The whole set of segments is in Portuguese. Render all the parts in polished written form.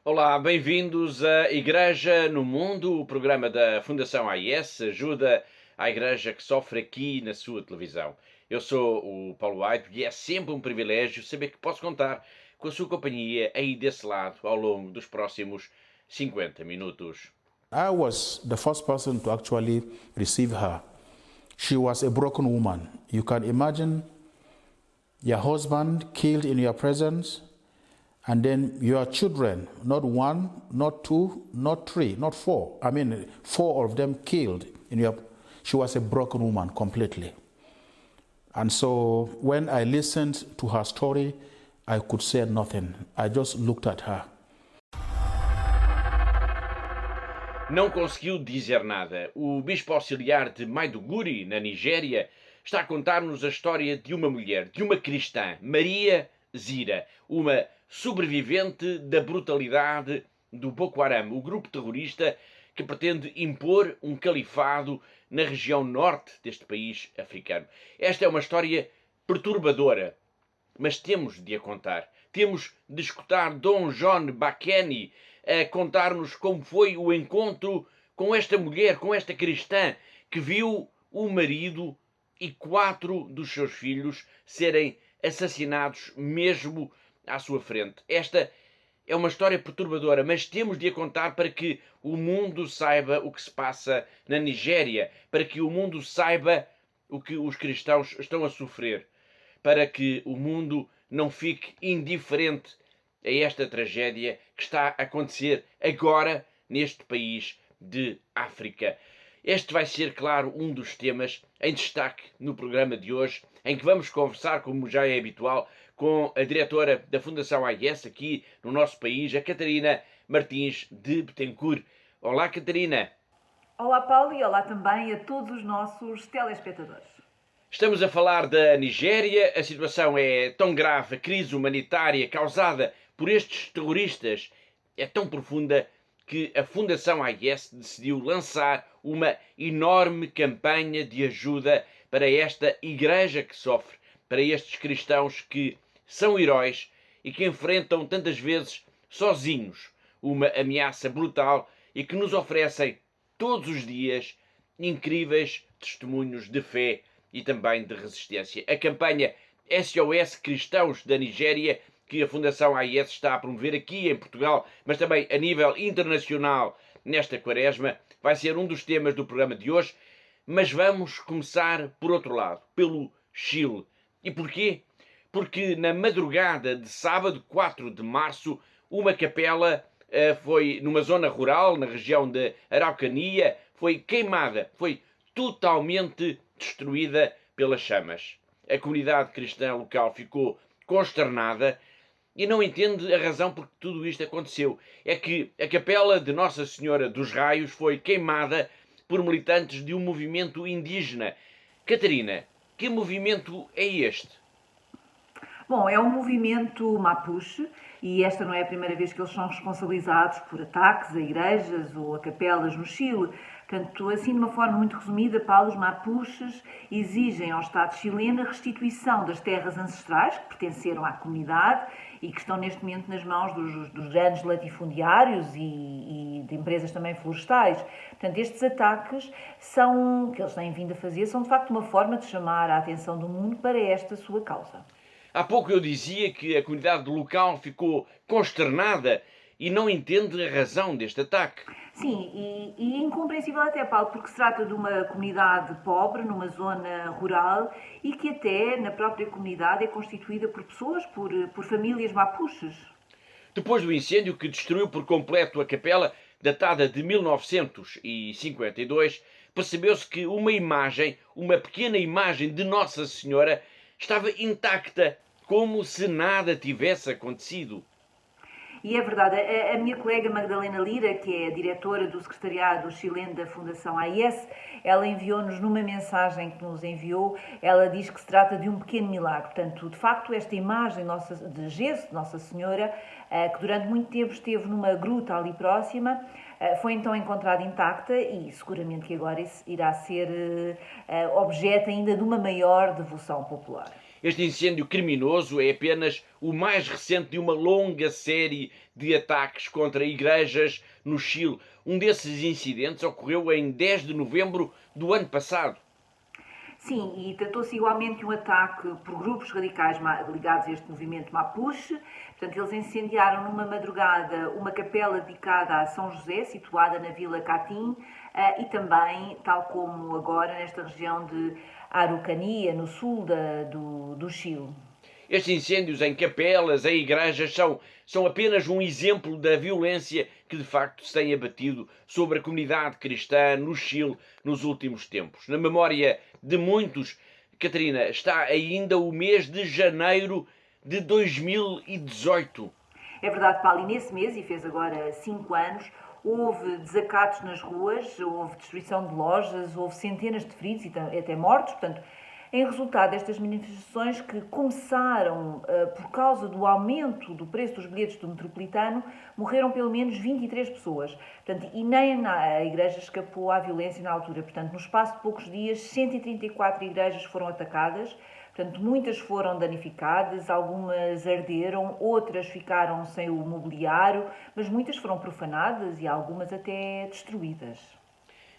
Olá, bem-vindos à Igreja no Mundo, o programa da Fundação AIS, ajuda à Igreja que sofre aqui na sua televisão. Eu sou o Paulo White e é sempre um privilégio saber que posso contar com a sua companhia aí desse lado ao longo dos próximos 50 minutos. I was the first person to actually receive her. She was a broken woman. You can imagine your husband killed in your presence, and then your children, not one, not two, not three, not four. I mean, four of them killed in your. She was a broken woman completely. And so when I listened to her story, I could say nothing. I just looked at her. Não conseguiu dizer nada. O bispo auxiliar de Maiduguri, na Nigéria, está a contar-nos a história de uma mulher, de uma cristã, Maria Zira, uma sobrevivente da brutalidade do Boko Haram, o grupo terrorista que pretende impor um califado na região norte deste país africano. Esta é uma história perturbadora, mas temos de a contar. Temos de escutar Dom John Bakeni a contar-nos como foi o encontro com esta mulher, com esta cristã, que viu o marido e 4 dos seus filhos serem assassinados mesmo à sua frente. Esta é uma história perturbadora, mas temos de a contar para que o mundo saiba o que se passa na Nigéria, para que o mundo saiba o que os cristãos estão a sofrer, para que o mundo não fique indiferente a esta tragédia que está a acontecer agora neste país de África. Este vai ser, claro, um dos temas em destaque no programa de hoje, em que vamos conversar, como já é habitual, com a diretora da Fundação AIS aqui no nosso país, a Catarina Martins de Betancourt. Olá, Catarina. Olá, Paulo, e olá também a todos os nossos telespectadores. Estamos a falar da Nigéria. A situação é tão grave, a crise humanitária causada por estes terroristas é tão profunda que a Fundação AIS decidiu lançar uma enorme campanha de ajuda para esta igreja que sofre, para estes cristãos que são heróis e que enfrentam tantas vezes sozinhos uma ameaça brutal e que nos oferecem todos os dias incríveis testemunhos de fé e também de resistência. A campanha SOS Cristãos da Nigéria, que a Fundação AIS está a promover aqui em Portugal, mas também a nível internacional nesta quaresma, vai ser um dos temas do programa de hoje. Mas vamos começar por outro lado, pelo Chile. E porquê? Porque na madrugada de sábado, 4 de março, uma capela foi numa zona rural, na região de Araucania, foi queimada, foi totalmente destruída pelas chamas. A comunidade cristã local ficou consternada e não entende a razão por que tudo isto aconteceu. É que a capela de Nossa Senhora dos Raios foi queimada por militantes de um movimento indígena. Catarina, que movimento é este? Bom, é um movimento Mapuche e esta não é a primeira vez que eles são responsabilizados por ataques a igrejas ou a capelas no Chile. Portanto, assim de uma forma muito resumida, Paulo, os Mapuches exigem ao Estado chileno a restituição das terras ancestrais que pertenceram à comunidade e que estão neste momento nas mãos dos grandes latifundiários e de empresas também florestais. Portanto, estes ataques que eles têm vindo a fazer são de facto uma forma de chamar a atenção do mundo para esta sua causa. Há pouco eu dizia que a comunidade local ficou consternada e não entende a razão deste ataque. Sim, e incompreensível até, Paulo, porque se trata de uma comunidade pobre, numa zona rural, e que até na própria comunidade é constituída por pessoas, por famílias mapuches. Depois do incêndio que destruiu por completo a capela, datada de 1952, percebeu-se que uma pequena imagem de Nossa Senhora, estava intacta, como se nada tivesse acontecido. E é verdade, a minha colega Magdalena Lira, que é a diretora do secretariado chileno da Fundação AIS, ela enviou-nos numa mensagem que nos enviou, ela diz que se trata de um pequeno milagre. Portanto, de facto, esta imagem de gesso de Nossa Senhora, que durante muito tempo esteve numa gruta ali próxima, foi então encontrada intacta e seguramente que agora isso irá ser objeto ainda de uma maior devoção popular. Este incêndio criminoso é apenas o mais recente de uma longa série de ataques contra igrejas no Chile. Um desses incidentes ocorreu em 10 de novembro do ano passado. Sim, e tratou-se igualmente de um ataque por grupos radicais ligados a este movimento Mapuche. Portanto, eles incendiaram numa madrugada uma capela dedicada a São José, situada na Vila Catim, e também, tal como agora, nesta região de Araucania, no sul do Chile. Estes incêndios em capelas, em igrejas, são apenas um exemplo da violência que de facto se tem abatido sobre a comunidade cristã no Chile nos últimos tempos. Na memória de muitos, Catarina, está ainda o mês de janeiro de 2018. É verdade, Paulo, e nesse mês, e fez agora 5 anos, houve desacatos nas ruas, houve destruição de lojas, houve centenas de feridos e até mortos. Portanto, em resultado destas manifestações que começaram por causa do aumento do preço dos bilhetes do metropolitano, morreram pelo menos 23 pessoas. Portanto, e nem a igreja escapou à violência na altura. Portanto, no espaço de poucos dias, 134 igrejas foram atacadas. Portanto, muitas foram danificadas, algumas arderam, outras ficaram sem o mobiliário, mas muitas foram profanadas e algumas até destruídas.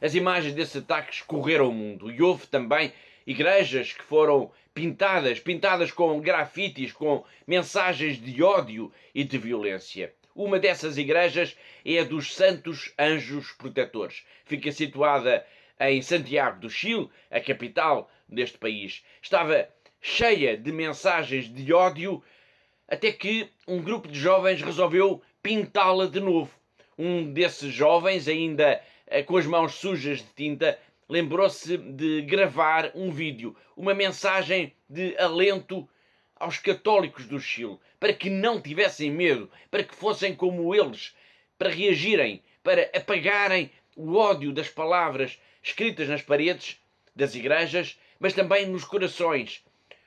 As imagens desses ataques correram o mundo e houve também igrejas que foram pintadas com grafites, com mensagens de ódio e de violência. Uma dessas igrejas é a dos Santos Anjos Protetores. Fica situada em Santiago do Chile, a capital deste país. Estava cheia de mensagens de ódio até que um grupo de jovens resolveu pintá-la de novo. Um desses jovens, ainda com as mãos sujas de tinta, lembrou-se de gravar um vídeo, uma mensagem de alento aos católicos do Chile, para que não tivessem medo, para que fossem como eles, para reagirem, para apagarem o ódio das palavras escritas nas paredes das igrejas, mas também nos corações.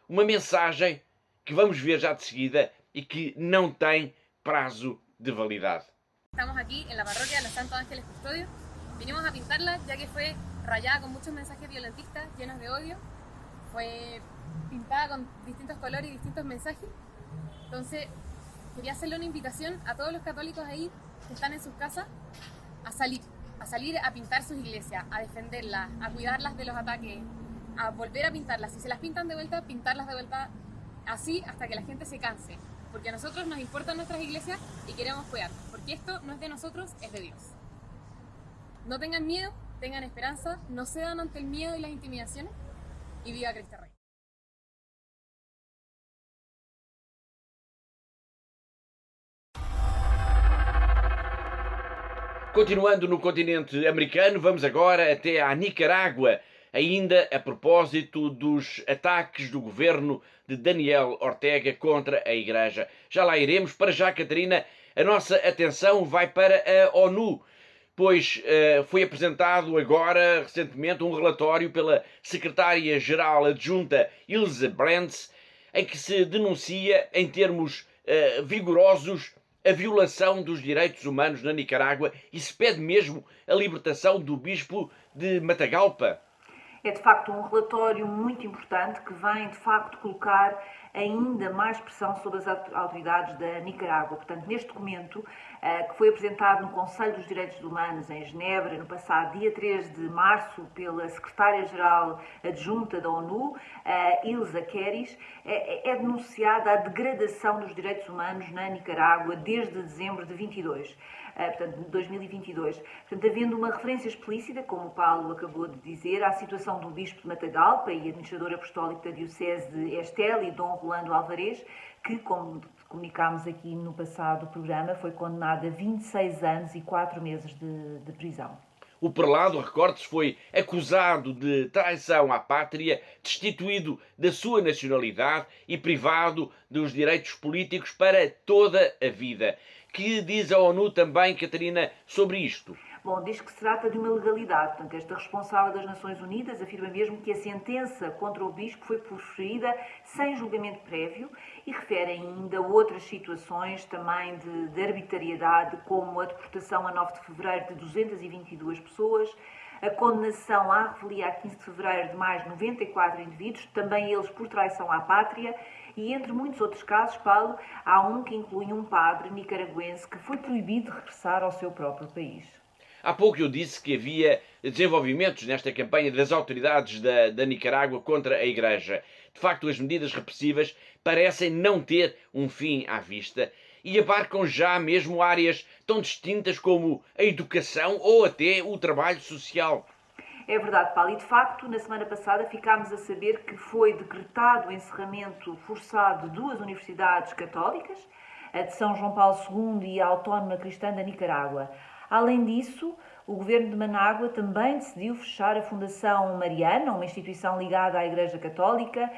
Uma mensagem que vamos ver já de seguida e que não tem prazo de validade. Estamos aquí en la parroquia de los Santos Ángeles Custodios. Vinimos a pintarla ya que fue rayada con muchos mensajes violentistas llenos de odio. Fue pintada con distintos colores y distintos mensajes. Entonces, quería hacerle una invitación a todos los católicos ahí que están en sus casas a salir a pintar sus iglesias, a defenderlas, a cuidarlas de los ataques, a volver a pintarlas. Si se las pintan de vuelta, pintarlas de vuelta así hasta que la gente se canse. Porque a nosotros nos importan nuestras iglesias y queremos cuidar. Porque esto no es de nosotros, es de Dios. No tengan miedo, tengan esperanza, no cedan ante el miedo y las intimidaciones y viva Cristo Rey. Continuando no continente americano, vamos agora até à Nicarágua, ainda a propósito dos ataques do governo de Daniel Ortega contra a Igreja. Já lá iremos. Para já, Catarina, a nossa atenção vai para a ONU, pois foi apresentado agora, recentemente, um relatório pela secretária-geral adjunta Ilse Brands, em que se denuncia, em termos vigorosos, a violação dos direitos humanos na Nicarágua e se pede mesmo a libertação do bispo de Matagalpa. É de facto um relatório muito importante que vem de facto colocar ainda mais pressão sobre as autoridades da Nicarágua. Portanto, neste documento, que foi apresentado no Conselho dos Direitos Humanos em Genebra, no passado dia 3 de março, pela secretária-geral adjunta da ONU, Ilse Queris, é denunciada a degradação dos direitos humanos na Nicarágua desde dezembro de 2022. Portanto, havendo uma referência explícita, como o Paulo acabou de dizer, à situação do bispo de Matagalpa e administrador apostólico da Diocese de Estela e Dom Rolando Alvarez, que, como comunicámos aqui no passado programa, foi condenado a 26 anos e 4 meses de prisão. O prelado, recorde-se, foi acusado de traição à pátria, destituído da sua nacionalidade e privado dos direitos políticos para toda a vida. Que diz a ONU também, Catarina, sobre isto? Bom, diz que se trata de uma legalidade. Portanto, esta responsável das Nações Unidas afirma mesmo que a sentença contra o bispo foi proferida sem julgamento prévio e refere ainda outras situações também de arbitrariedade, como a deportação a 9 de fevereiro de 222 pessoas, A condenação à revelia a 15 de fevereiro de mais 94 indivíduos, também eles por traição à pátria, e entre muitos outros casos, Paulo, há um que inclui um padre nicaragüense que foi proibido de regressar ao seu próprio país. Há pouco eu disse que havia desenvolvimentos nesta campanha das autoridades da Nicarágua contra a Igreja. De facto, as medidas repressivas parecem não ter um fim à vista e abarcam já mesmo áreas tão distintas como a educação ou até o trabalho social. É verdade, Paulo, e de facto, na semana passada ficámos a saber que foi decretado o encerramento forçado de duas universidades católicas, a de São João Paulo II e a Autónoma Cristã da Nicarágua. Além disso, o governo de Manágua também decidiu fechar a Fundação Mariana, uma instituição ligada à Igreja Católica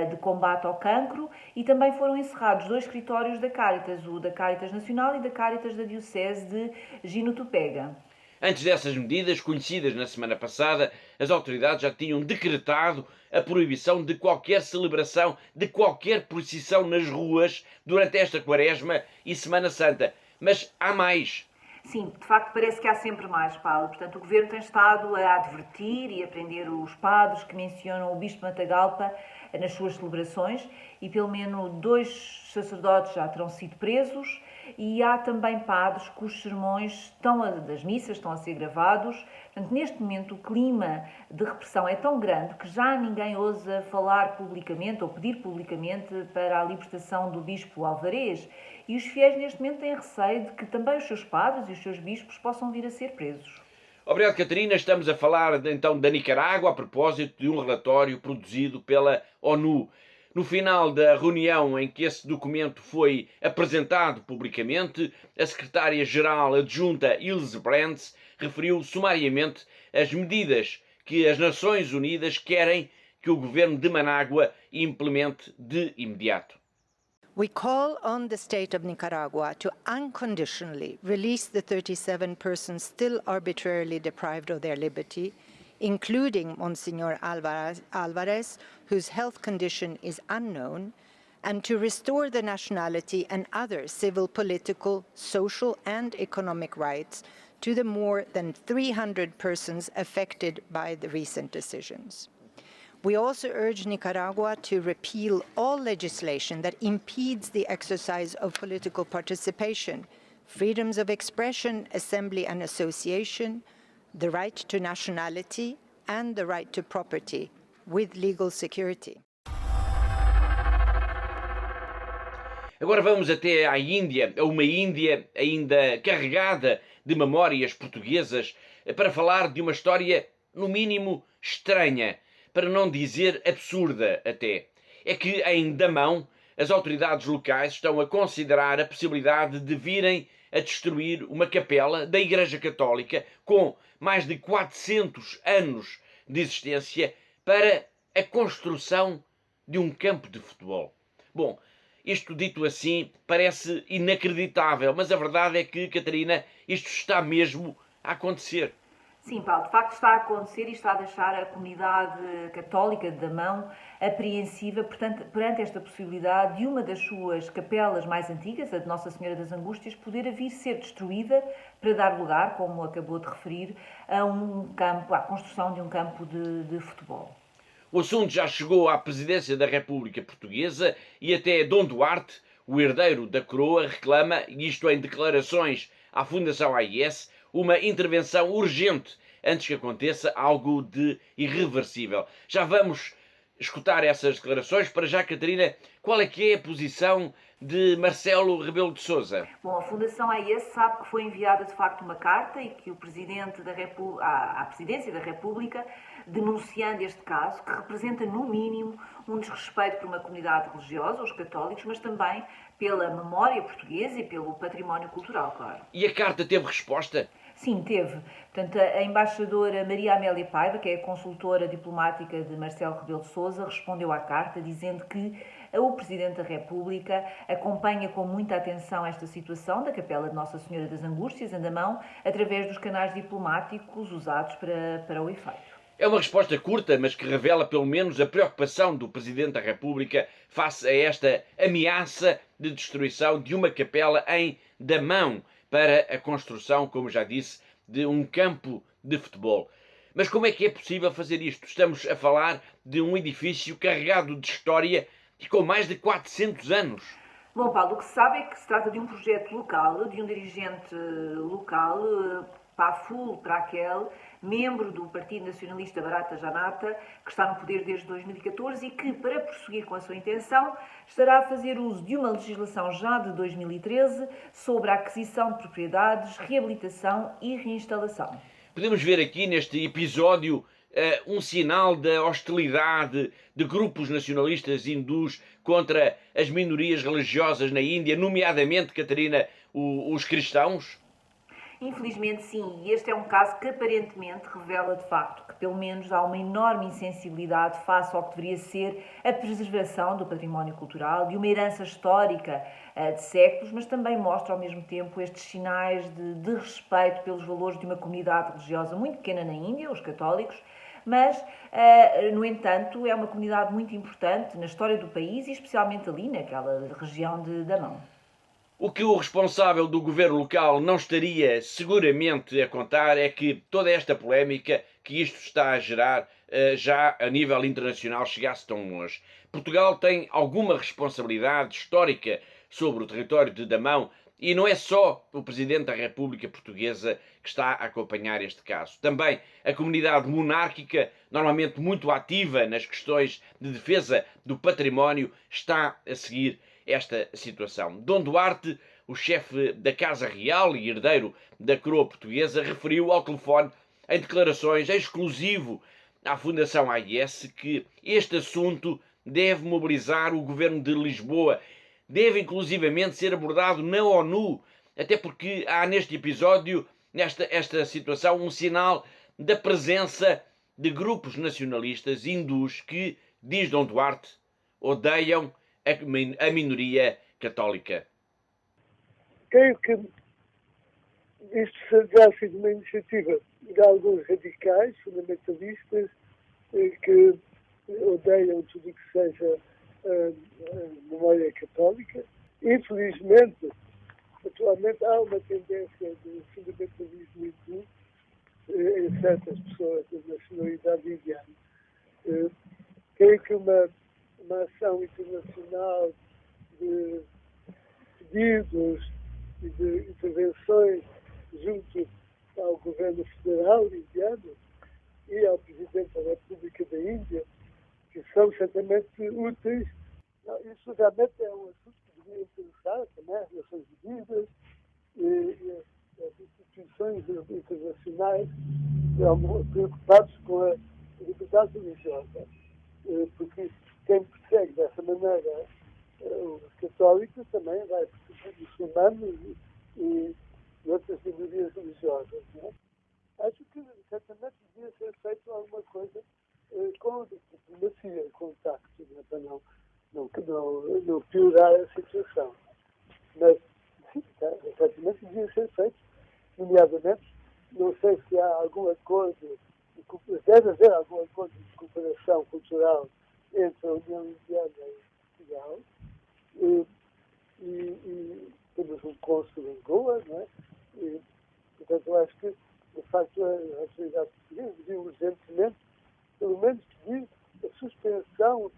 de combate ao cancro, e também foram encerrados dois escritórios da Cáritas, o da Cáritas Nacional e da Cáritas da Diocese de Jinotopega. Antes dessas medidas, conhecidas na semana passada, as autoridades já tinham decretado a proibição de qualquer celebração, de qualquer procissão nas ruas durante esta Quaresma e Semana Santa. Mas há mais. Sim, de facto parece que há sempre mais, Paulo. Portanto, o Governo tem estado a advertir e a prender os padres que mencionam o Bispo Matagalpa nas suas celebrações e pelo menos 2 sacerdotes já terão sido presos e há também padres cujos sermões das missas estão a ser gravados. Portanto, neste momento o clima de repressão é tão grande que já ninguém ousa falar publicamente ou pedir publicamente para a libertação do Bispo Alvarez. E os fiéis neste momento têm receio de que também os seus padres e os seus bispos possam vir a ser presos. Obrigado, Catarina. Estamos a falar então da Nicarágua a propósito de um relatório produzido pela ONU. No final da reunião em que esse documento foi apresentado publicamente, a secretária-geral adjunta Ilse Brands referiu sumariamente as medidas que as Nações Unidas querem que o governo de Manágua implemente de imediato. We call on the state of Nicaragua to unconditionally release the 37 persons still arbitrarily deprived of their liberty, including Monsignor Alvarez, whose health condition is unknown, and to restore the nationality and other civil, political, social, and economic rights to the more than 300 persons affected by the recent decisions. We also urge Nicaragua to repeal all legislation that impedes the exercise of political participation, freedoms of expression, assembly and association, the right to nationality, and the right to property, with legal security. Agora vamos até à Índia, a uma Índia ainda carregada de memórias portuguesas, para falar de uma história, no mínimo, estranha, para não dizer absurda até. É que em Damão as autoridades locais estão a considerar a possibilidade de virem a destruir uma capela da Igreja Católica com mais de 400 anos de existência para a construção de um campo de futebol. Bom, isto dito assim parece inacreditável, mas a verdade é que, Catarina, isto está mesmo a acontecer. Sim, Paulo, de facto está a acontecer e está a deixar a comunidade católica de Damão apreensiva perante esta possibilidade de uma das suas capelas mais antigas, a de Nossa Senhora das Angústias, poder vir ser destruída para dar lugar, como acabou de referir, à construção de um campo de futebol. O assunto já chegou à Presidência da República Portuguesa e até Dom Duarte, o herdeiro da coroa, reclama, isto em declarações à Fundação AIS, uma intervenção urgente antes que aconteça algo de irreversível. Já vamos escutar essas declarações. Para já, Catarina, qual é que é a posição de Marcelo Rebelo de Sousa? Bom, a Fundação AIS sabe que foi enviada de facto uma carta e que o Presidente à Presidência da República, denunciando este caso, que representa no mínimo um desrespeito por uma comunidade religiosa, os católicos, mas também pela memória portuguesa e pelo património cultural, claro. E a carta teve resposta? Sim, teve. Portanto, a embaixadora Maria Amélia Paiva, que é a consultora diplomática de Marcelo Rebelo de Sousa, respondeu à carta dizendo que o Presidente da República acompanha com muita atenção esta situação da Capela de Nossa Senhora das Angústias, em Damão, através dos canais diplomáticos usados para o efeito. É uma resposta curta, mas que revela pelo menos a preocupação do Presidente da República face a esta ameaça de destruição de uma capela em Damão para a construção, como já disse, de um campo de futebol. Mas como é que é possível fazer isto? Estamos a falar de um edifício carregado de história e com mais de 400 anos. Bom, Paulo, o que se sabe é que se trata de um projeto local, de um dirigente local, Paful Prakel, membro do Partido Nacionalista Bharatiya Janata, que está no poder desde 2014 e que, para prosseguir com a sua intenção, estará a fazer uso de uma legislação já de 2013 sobre a aquisição de propriedades, reabilitação e reinstalação. Podemos ver aqui neste episódio um sinal da hostilidade de grupos nacionalistas hindus contra as minorias religiosas na Índia, nomeadamente, Catarina, os cristãos? Infelizmente, sim, e este é um caso que aparentemente revela de facto que pelo menos há uma enorme insensibilidade face ao que deveria ser a preservação do património cultural, de uma herança histórica de séculos, mas também mostra ao mesmo tempo estes sinais de respeito pelos valores de uma comunidade religiosa muito pequena na Índia, os católicos, mas, no entanto, é uma comunidade muito importante na história do país e especialmente ali naquela região de Daman. O que o responsável do governo local não estaria seguramente a contar é que toda esta polémica que isto está a gerar já a nível internacional chegasse tão longe. Portugal tem alguma responsabilidade histórica sobre o território de Damão e não é só o Presidente da República Portuguesa que está a acompanhar este caso. Também a comunidade monárquica, normalmente muito ativa nas questões de defesa do património, está a seguir esta situação. Dom Duarte, o chefe da Casa Real e herdeiro da coroa portuguesa, referiu ao telefone, em declarações exclusivo à Fundação AIS, que este assunto deve mobilizar o governo de Lisboa, deve inclusivamente ser abordado na ONU, até porque há neste episódio, esta situação, um sinal da presença de grupos nacionalistas hindus que, diz Dom Duarte, odeiam a minoria católica. Creio que isto terá sido uma iniciativa de alguns radicais, fundamentalistas, que odeiam tudo o que seja memória católica. Infelizmente, atualmente há uma tendência de fundamentalismo hindu em certas pessoas da nacionalidade indiana. Creio que uma ação internacional de pedidos e de intervenções junto ao governo federal indiano e ao Presidente da República da Índia, que são certamente úteis. Isso realmente é um assunto que deveria interessar também as Nações Unidas e as instituições internacionais preocupadas com a liberdade religiosa, porque quem persegue dessa maneira os católicos também vai perseguir os muçulmanos e outras minorias religiosas. Não é? Acho que certamente devia ser feito alguma coisa com diplomacia, contacto, né, para não piorar a situação. Mas, sim, certamente devia ser feito, nomeadamente, não sei se há algum acordo, deve haver algum acordo de cooperação cultural entre a União Indiana e Portugal, e temos um cônsul em Goa, não é? E, portanto, eu acho que, de facto, a autoridade portuguesa devia urgentemente, pelo menos, pedir a suspensão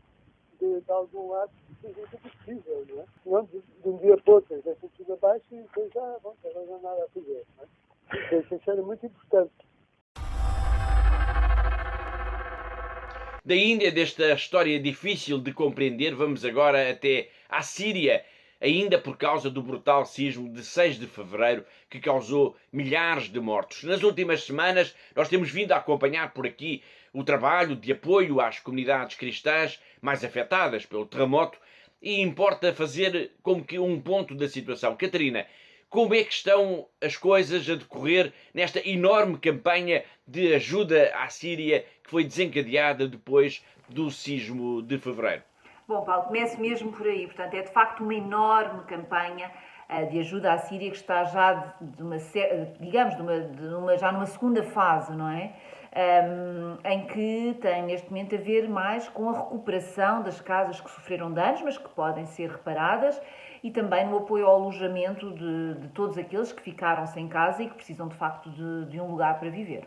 de algum ato que seja possível, não é? Não de um dia para o outro, deixa tudo abaixo e depois já, bom, não há nada a fazer, não é? Isso era muito importante. Da Índia, desta história difícil de compreender, vamos agora até à Síria, ainda por causa do brutal sismo de 6 de fevereiro que causou milhares de mortos. Nas últimas semanas, nós temos vindo a acompanhar por aqui o trabalho de apoio às comunidades cristãs mais afetadas pelo terremoto e importa fazer como que um ponto da situação. Catarina, como é que estão as coisas a decorrer nesta enorme campanha de ajuda à Síria que foi desencadeada depois do sismo de fevereiro? Bom, Paulo, começo mesmo por aí. Portanto, é de facto uma enorme campanha de ajuda à Síria que está já já numa segunda fase, não é? Em que tem neste momento a ver mais com a recuperação das casas que sofreram danos, mas que podem ser reparadas, e também no apoio ao alojamento de todos aqueles que ficaram sem casa e que precisam de facto de um lugar para viver.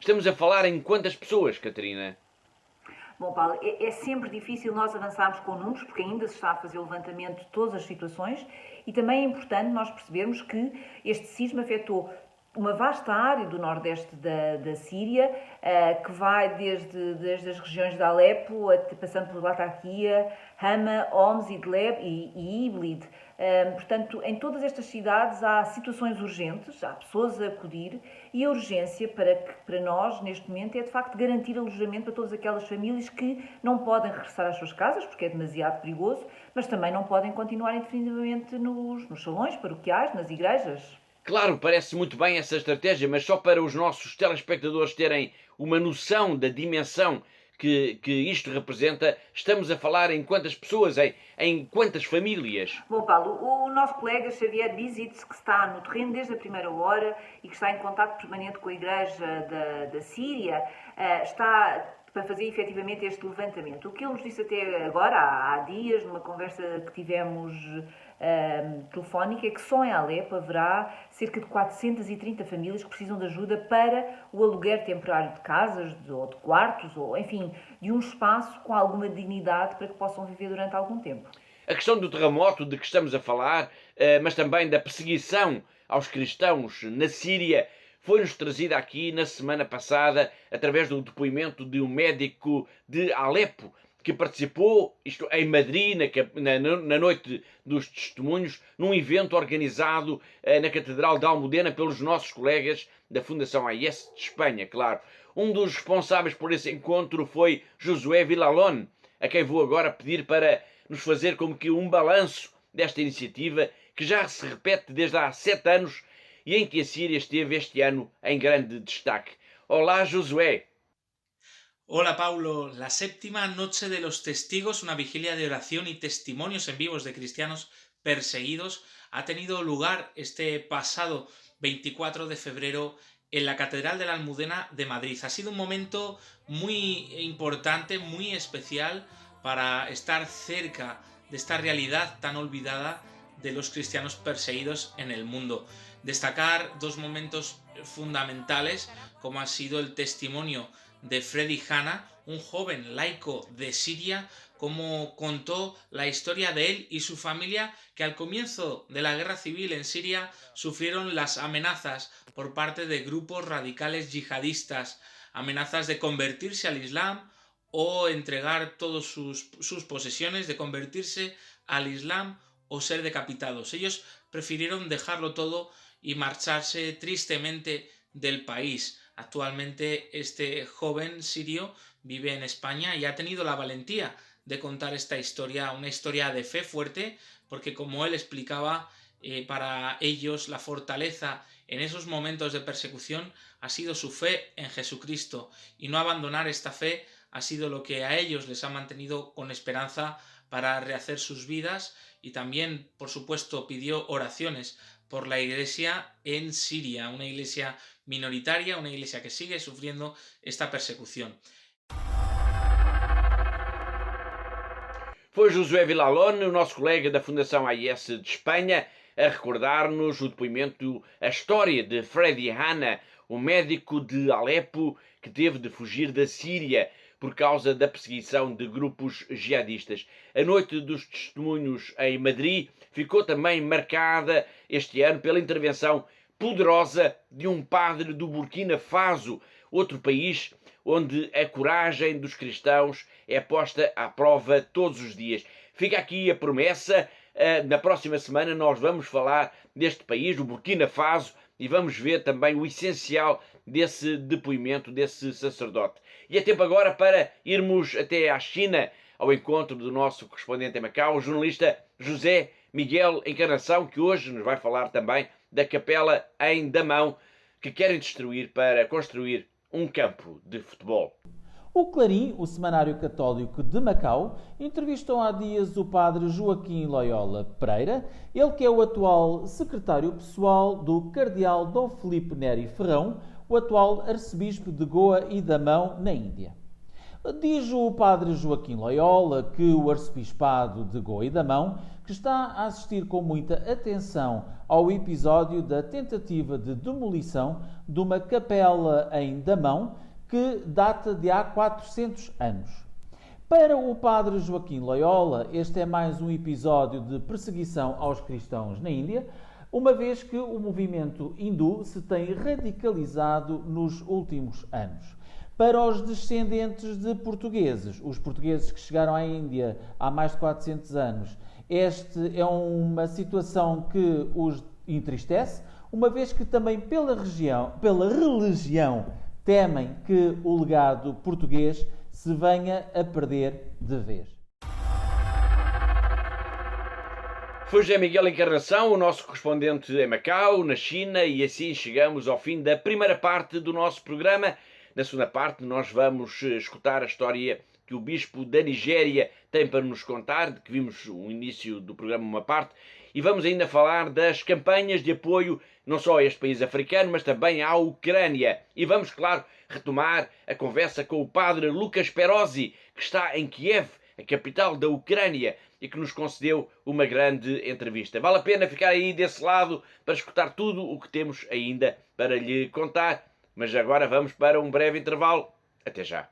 Estamos a falar em quantas pessoas, Catarina? Bom, Paulo, é sempre difícil nós avançarmos com números, porque ainda se está a fazer o levantamento de todas as situações, e também é importante nós percebermos que este sismo afetou uma vasta área do nordeste da Síria, que vai desde as regiões de Alepo, passando por Latakia, Hama, Homs, Idlib e Iblid. Portanto, em todas estas cidades há situações urgentes, há pessoas a acudir, e a urgência para nós, neste momento, é de facto garantir alojamento para todas aquelas famílias que não podem regressar às suas casas, porque é demasiado perigoso, mas também não podem continuar indefinitivamente nos salões paroquiais, nas igrejas. Claro, parece muito bem essa estratégia, mas só para os nossos telespectadores terem uma noção da dimensão que isto representa, estamos a falar em quantas pessoas, em quantas famílias? Bom, Paulo, o nosso colega Xavier Bizitz, que está no terreno desde a primeira hora e que está em contato permanente com a Igreja da Síria, está para fazer efetivamente este levantamento. O que ele nos disse até agora, há dias, numa conversa que tivemos telefónica, é que só em Alepo haverá cerca de 430 famílias que precisam de ajuda para o aluguer temporário de casas ou de quartos, ou enfim, de um espaço com alguma dignidade para que possam viver durante algum tempo. A questão do terremoto de que estamos a falar, mas também da perseguição aos cristãos na Síria, foi-nos trazida aqui na semana passada através do depoimento de um médico de Alepo que participou, isto em Madrid, na Noite dos Testemunhos, num evento organizado na Catedral de Almudena pelos nossos colegas da Fundação AIS de Espanha, claro. Um dos responsáveis por esse encontro foi Josué Villalón, a quem vou agora pedir para nos fazer como que um balanço desta iniciativa que já se repete desde há 7 anos e em que a Síria esteve este ano em grande destaque. Olá, Josué. Hola Paulo, la séptima noche de los testigos, una vigilia de oración y testimonios en vivos de cristianos perseguidos, ha tenido lugar este pasado 24 de febrero en la Catedral de la Almudena de Madrid. Ha sido un momento muy importante, muy especial para estar cerca de esta realidad tan olvidada de los cristianos perseguidos en el mundo. Destacar 2 momentos fundamentales, como ha sido el testimonio de Freddy Hanna, un joven laico de Siria, como contó la historia de él y su familia que al comienzo de la guerra civil en Siria sufrieron las amenazas por parte de grupos radicales yihadistas, amenazas de convertirse al Islam o entregar todas sus posesiones, de convertirse al Islam o ser decapitados. Ellos prefirieron dejarlo todo y marcharse tristemente del país. Actualmente este joven sirio vive en España y ha tenido la valentía de contar esta historia, una historia de fe fuerte, porque como él explicaba, para ellos la fortaleza en esos momentos de persecución ha sido su fe en Jesucristo, y no abandonar esta fe ha sido lo que a ellos les ha mantenido con esperanza para rehacer sus vidas, y también, por supuesto, pidió oraciones por la iglesia en Siria, una iglesia minoritaria, una iglesia que sigue sufriendo esta persecución. Foi Josué Villalón, o nosso colega da Fundação AIS de Espanha, a recordar-nos o depoimento, a história de Freddy Hanna, o médico de Alepo que teve de fugir da Síria por causa da perseguição de grupos jihadistas. A Noite dos Testemunhos em Madrid ficou também marcada este ano pela intervenção poderosa de um padre do Burkina Faso, outro país onde a coragem dos cristãos é posta à prova todos os dias. Fica aqui a promessa, na próxima semana nós vamos falar deste país, o Burkina Faso, e vamos ver também o essencial desse depoimento desse sacerdote. E é tempo agora para irmos até à China, ao encontro do nosso correspondente em Macau, o jornalista José Miguel Encarnação, que hoje nos vai falar também da capela em Damão, que querem destruir para construir um campo de futebol. O Clarim, o semanário católico de Macau, entrevistou há dias o padre Joaquim Loyola Pereira, ele que é o atual secretário pessoal do cardeal Dom Filipe Neri Ferrão, o atual arcebispo de Goa e Damão, na Índia. Diz o padre Joaquim Loyola que o arcebispado de Goa e Damão, que que está a assistir com muita atenção ao episódio da tentativa de demolição de uma capela em Damão que data de há 400 anos. Para o padre Joaquim Loyola, este é mais um episódio de perseguição aos cristãos na Índia, uma vez que o movimento hindu se tem radicalizado nos últimos anos. Para os descendentes de portugueses, os portugueses que chegaram à Índia há mais de 400 anos, esta é uma situação que os entristece, uma vez que também pela religião, temem que o legado português se venha a perder de vez. Foi José Miguel Encarnação, o nosso correspondente em Macau, na China, e assim chegamos ao fim da primeira parte do nosso programa. Na segunda parte nós vamos escutar a história que o Bispo da Nigéria tem para nos contar, de que vimos o início do programa uma parte, e vamos ainda falar das campanhas de apoio não só a este país africano, mas também à Ucrânia. E vamos, claro, retomar a conversa com o padre Lucas Perozzi, que está em Kiev, a capital da Ucrânia, e que nos concedeu uma grande entrevista. Vale a pena ficar aí desse lado para escutar tudo o que temos ainda para lhe contar. Mas agora vamos para um breve intervalo. Até já.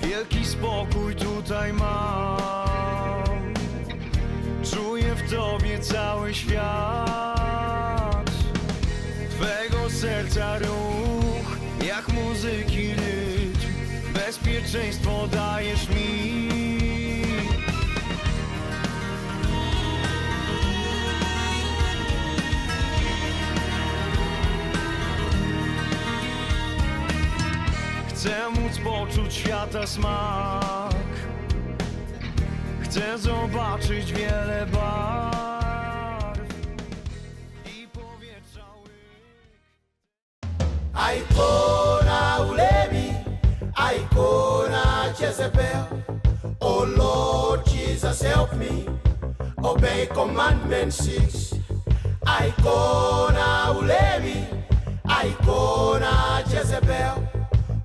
Wielki spokój tutaj mam, czuję w Tobie cały świat. Twego serca ruch, jak muzyki rytm, bezpieczeństwo dajesz mi. Chcę móc poczuć świata smak, chcę zobaczyć wiele barw i powietrza łyk. Aikona ulemi, Aikona Jezebel. Oh Lord Jesus, help me obey commandment 6. Aikona ulemi, Aikona Jezebel.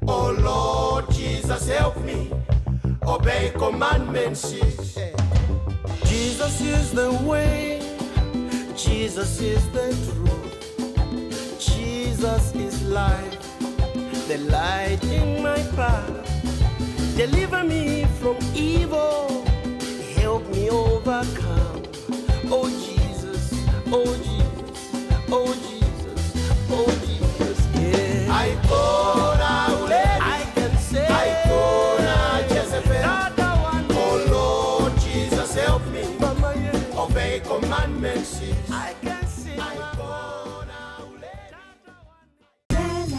Oh Lord Jesus, help me obey commandment 6. Jesus is the way, Jesus is the truth, Jesus is life, the light in my path. Deliver me from evil, help me overcome. Oh Jesus, oh Jesus, oh Jesus, oh Jesus, yeah. Aikona ulemi, I can say Aikona Jezebel. Oh Lord Jesus, help me obey commandment 6. I can sing Aikona ulemi.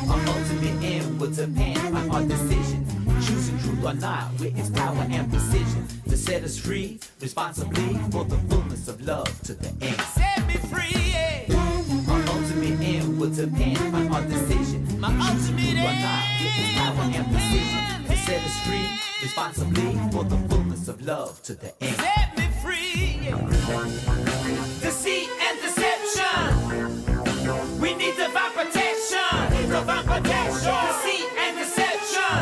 Our ultimate end was a pan, my hard decision. Choosing truth or not, with its power and precision to set us free, responsibly for the fullness of love to the end. Set me free, yeah. Our ultimate end will depend on our decision. My ultimate Or not, with its power and precision to set us free, responsibly for the fullness of love to the end. Set me free, yeah. Deceit and deception. We need divine protection. Divine protection. Deceit and deception.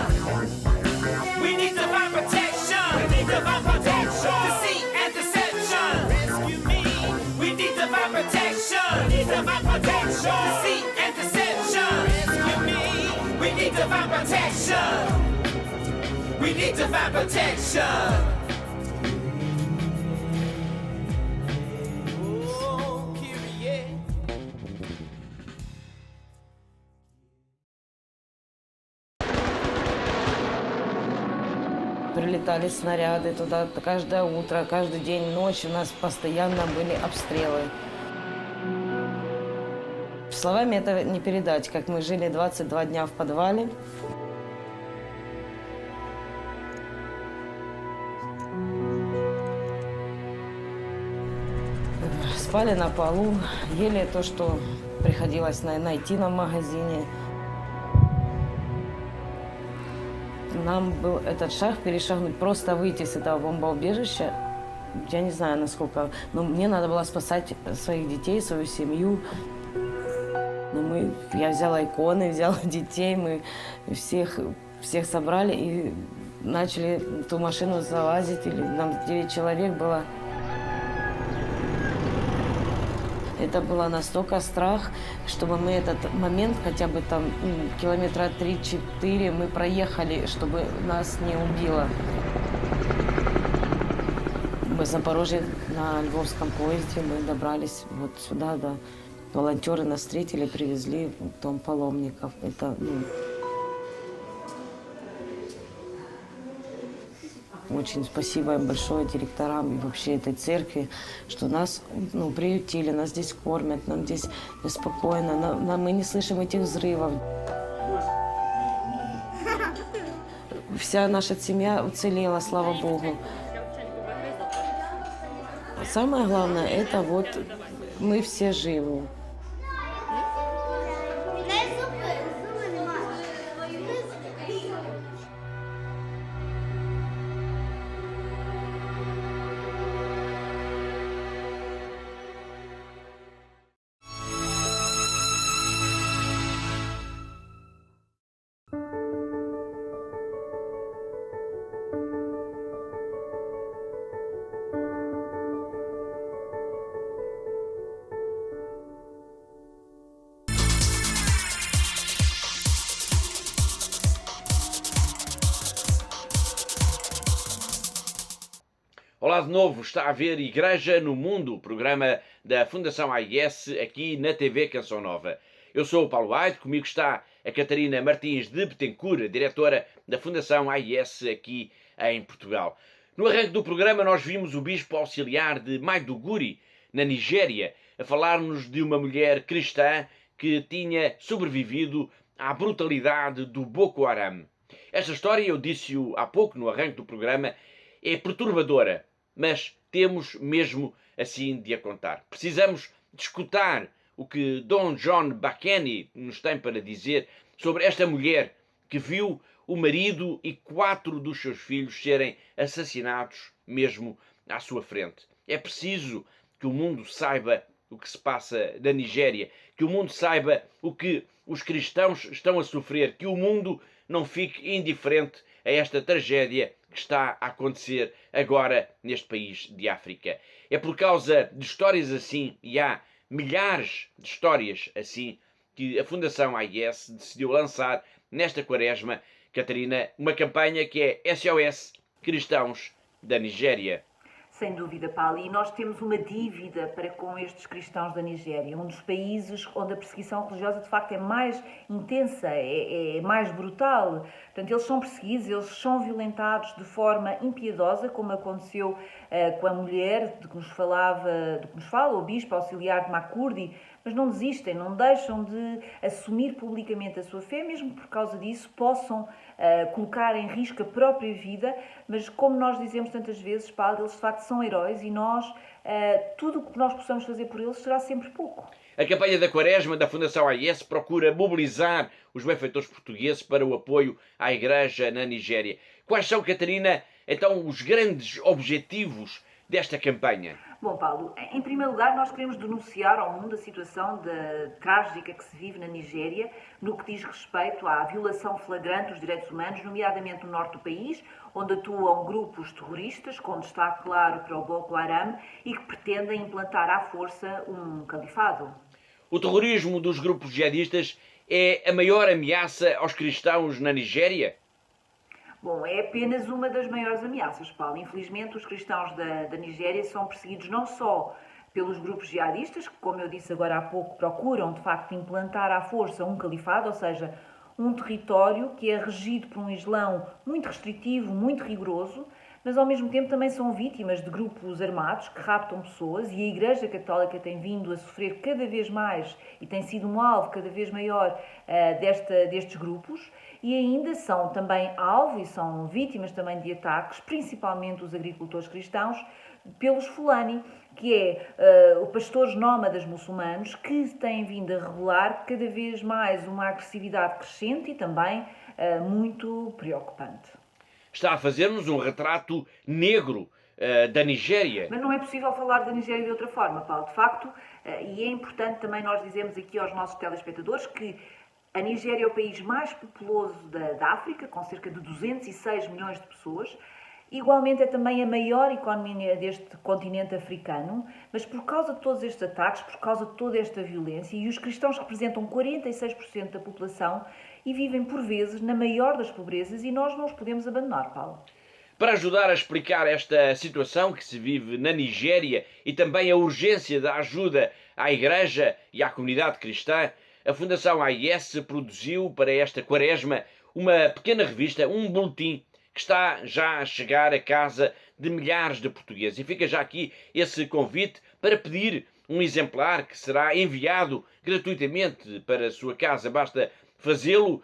We need divine protection. We need divine protection. Deceit and deception. Rescue me. We need divine protection. We need divine protection. Deceit and deception. Rescue me. We need divine protection. We need divine protection. Прилетали снаряды туда каждое утро, каждый день, ночь у нас постоянно были обстрелы. Словами это не передать, как мы жили 22 дня в подвале. Спали на полу, ели то, что приходилось найти нам в магазине. Нам был этот шаг перешагнуть, просто выйти с этого бомбоубежища. Я не знаю, насколько, но мне надо было спасать своих детей, свою семью. Я взяла иконы, взяла детей, мы всех собрали и начали в ту машину залазить. Нам 9 человек было. Это было настолько страх, чтобы мы этот момент, хотя бы там километра 3-4 мы проехали, чтобы нас не убило. В Запорожье на Львовском поезде мы добрались вот сюда, да. Волонтеры нас встретили, привезли в дом паломников. Это, очень спасибо им большое директорам и вообще этой церкви, что нас приютили, нас здесь кормят, нам здесь спокойно, мы не слышим этих взрывов. Вся наша семья уцелела, слава Богу. Самое главное, это вот мы все живы. Olá de novo, está a ver Igreja no Mundo, programa da Fundação AIS aqui na TV Canção Nova. Eu sou o Paulo Aide, comigo está a Catarina Martins de Betancourt, diretora da Fundação AIS aqui em Portugal. No arranque do programa nós vimos o Bispo Auxiliar de Maiduguri, na Nigéria, a falar-nos de uma mulher cristã que tinha sobrevivido à brutalidade do Boko Haram. Esta história, eu disse-o há pouco no arranque do programa, é perturbadora, mas temos mesmo assim de a contar. Precisamos de escutar o que Dom John Bakeni nos tem para dizer sobre esta mulher que viu o marido e 4 dos seus filhos serem assassinados mesmo à sua frente. É preciso que o mundo saiba o que se passa na Nigéria, que o mundo saiba o que os cristãos estão a sofrer, que o mundo não fique indiferente a esta tragédia que está a acontecer agora neste país de África. É por causa de histórias assim, e há milhares de histórias assim, que a Fundação AIS decidiu lançar nesta quaresma, Catarina, uma campanha que é SOS Cristãos da Nigéria. Sem dúvida, Paulo, e nós temos uma dívida para com estes cristãos da Nigéria, um dos países onde a perseguição religiosa de facto é mais intensa, é mais brutal. Portanto, eles são perseguidos, eles são violentados de forma impiedosa, como aconteceu com a mulher de que nos fala o bispo auxiliar de Makurdi, mas não desistem, não deixam de assumir publicamente a sua fé, mesmo que por causa disso possam colocar em risco a própria vida, mas como nós dizemos tantas vezes, Paulo, eles de facto são heróis e nós, tudo o que nós possamos fazer por eles será sempre pouco. A campanha da Quaresma da Fundação AIS procura mobilizar os benfeitores portugueses para o apoio à Igreja na Nigéria. Quais são, Catarina, então, os grandes objetivos desta campanha? Bom, Paulo, em primeiro lugar, nós queremos denunciar ao mundo a situação trágica que se vive na Nigéria no que diz respeito à violação flagrante dos direitos humanos, nomeadamente no norte do país, onde atuam grupos terroristas, com destaque claro para o Boko Haram, e que pretendem implantar à força um califado. O terrorismo dos grupos jihadistas é a maior ameaça aos cristãos na Nigéria? Bom, é apenas uma das maiores ameaças, Paulo. Infelizmente, os cristãos da Nigéria são perseguidos não só pelos grupos jihadistas, que, como eu disse agora há pouco, procuram, de facto, implantar à força um califado, ou seja, um território que é regido por um Islão muito restritivo, muito rigoroso, mas ao mesmo tempo também são vítimas de grupos armados que raptam pessoas, e a Igreja Católica tem vindo a sofrer cada vez mais e tem sido um alvo cada vez maior destes grupos, e ainda são também alvo e são vítimas também de ataques, principalmente os agricultores cristãos, pelos Fulani, que é o pastores nómadas muçulmanos, que têm vindo a revelar cada vez mais uma agressividade crescente e também muito preocupante. Está a fazer-nos um retrato negro da Nigéria. Mas não é possível falar da Nigéria de outra forma, Paulo. De facto, e é importante também nós dizermos aqui aos nossos telespectadores que a Nigéria é o país mais populoso da África, com cerca de 206 milhões de pessoas. Igualmente é também a maior economia deste continente africano, mas por causa de todos estes ataques, por causa de toda esta violência, e os cristãos representam 46% da população e vivem por vezes na maior das pobrezas, e nós não os podemos abandonar, Paulo. Para ajudar a explicar esta situação que se vive na Nigéria e também a urgência da ajuda à Igreja e à comunidade cristã, a Fundação AIS produziu para esta Quaresma uma pequena revista, um boletim, que está já a chegar à casa de milhares de portugueses. E fica já aqui esse convite para pedir um exemplar que será enviado gratuitamente para a sua casa. Basta fazê-lo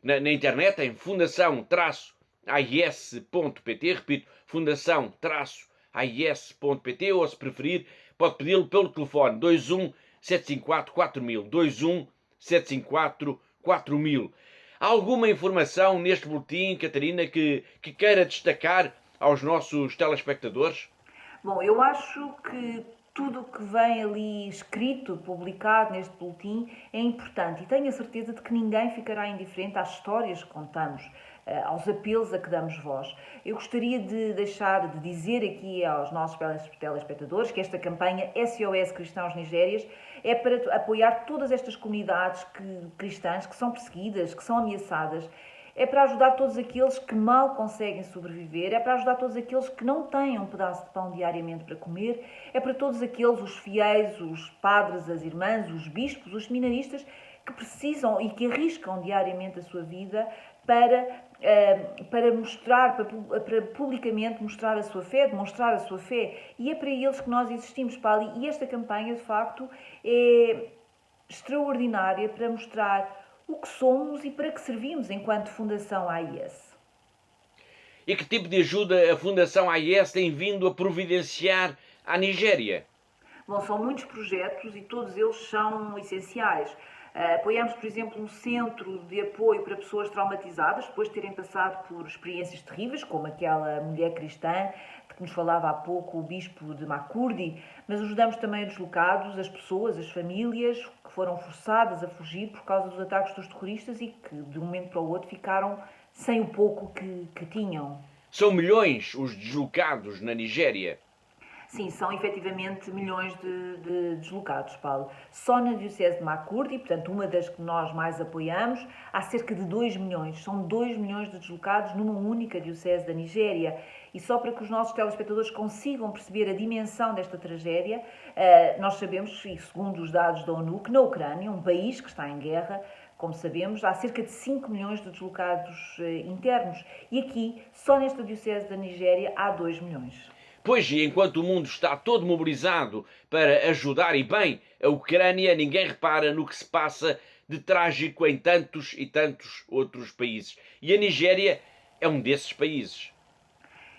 na internet, em fundação-ais.pt, repito, fundação-ais.pt, ou se preferir, pode pedi-lo pelo telefone 21 754 4000, 21 754 4000. Há alguma informação neste boletim, Catarina, que queira destacar aos nossos telespectadores? Bom, eu acho que tudo o que vem ali escrito, publicado neste boletim é importante, e tenho a certeza de que ninguém ficará indiferente às histórias que contamos, aos apelos a que damos voz. Eu gostaria de dizer aqui aos nossos telespectadores que esta campanha SOS Cristãos Nigérias é para apoiar todas estas comunidades cristãs que são perseguidas, que são ameaçadas. É para ajudar todos aqueles que mal conseguem sobreviver, é para ajudar todos aqueles que não têm um pedaço de pão diariamente para comer, é para todos aqueles, os fiéis, os padres, as irmãs, os bispos, os seminaristas, que precisam e que arriscam diariamente a sua vida para mostrar, para publicamente mostrar a sua fé, demonstrar a sua fé. E é para eles que nós existimos, Paulo. E esta campanha, de facto, é extraordinária para mostrar o que somos e para que servimos enquanto Fundação AIS. E que tipo de ajuda a Fundação AIS tem vindo a providenciar à Nigéria? Bom, são muitos projetos e todos eles são essenciais. Apoiamos, por exemplo, um centro de apoio para pessoas traumatizadas, depois de terem passado por experiências terríveis, como aquela mulher cristã de que nos falava há pouco o bispo de Makurdi, mas ajudamos também os deslocados, as pessoas, as famílias que foram forçadas a fugir por causa dos ataques dos terroristas e que, de um momento para o outro, ficaram sem o pouco que tinham. São milhões os deslocados na Nigéria. Sim, são efetivamente milhões de deslocados, Paulo. Só na Diocese de Makurdi, portanto uma das que nós mais apoiamos, há cerca de 2 milhões. São 2 milhões de deslocados numa única Diocese da Nigéria. E só para que os nossos telespectadores consigam perceber a dimensão desta tragédia, nós sabemos, e segundo os dados da ONU, que na Ucrânia, um país que está em guerra, como sabemos, há cerca de 5 milhões de deslocados internos. E aqui, só nesta Diocese da Nigéria, há 2 milhões. Pois, e enquanto o mundo está todo mobilizado para ajudar e bem a Ucrânia, ninguém repara no que se passa de trágico em tantos e tantos outros países. E a Nigéria é um desses países.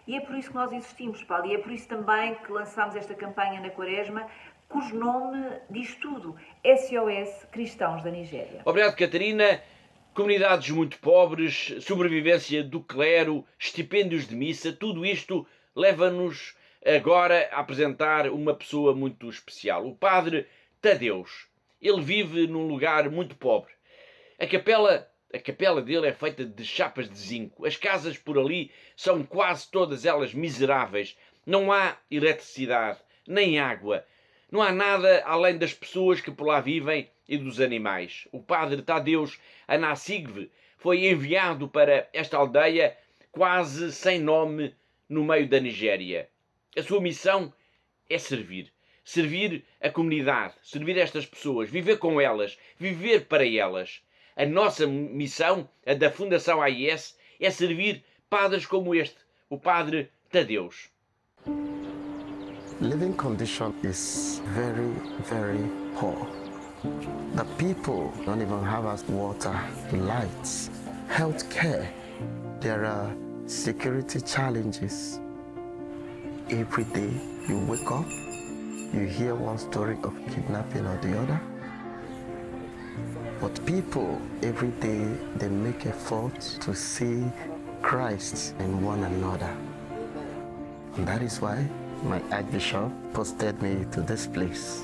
E é por isso que nós insistimos, Paulo, e é por isso também que lançámos esta campanha na Quaresma, cujo nome diz tudo, SOS Cristãos da Nigéria. Obrigado, Catarina. Comunidades muito pobres, sobrevivência do clero, estipêndios de missa, tudo isto leva-nos agora a apresentar uma pessoa muito especial, o Padre Tadeus. Ele vive num lugar muito pobre. A capela dele é feita de chapas de zinco. As casas por ali são quase todas elas miseráveis. Não há eletricidade, nem água. Não há nada além das pessoas que por lá vivem e dos animais. O Padre Tadeus Anasigve foi enviado para esta aldeia quase sem nome no meio da Nigéria. A sua missão é servir. Servir a comunidade, servir estas pessoas, viver com elas, viver para elas. A nossa missão, a da Fundação AIS, é servir padres como este, o Padre Tadeus. Living condition is very, very poor. The people don't even have water, lights, health care. There are security challenges. Every day you wake up, you hear one story of kidnapping or the other. But people, every day, they make effort to see Christ in one another. And that is why my Archbishop posted me to this place,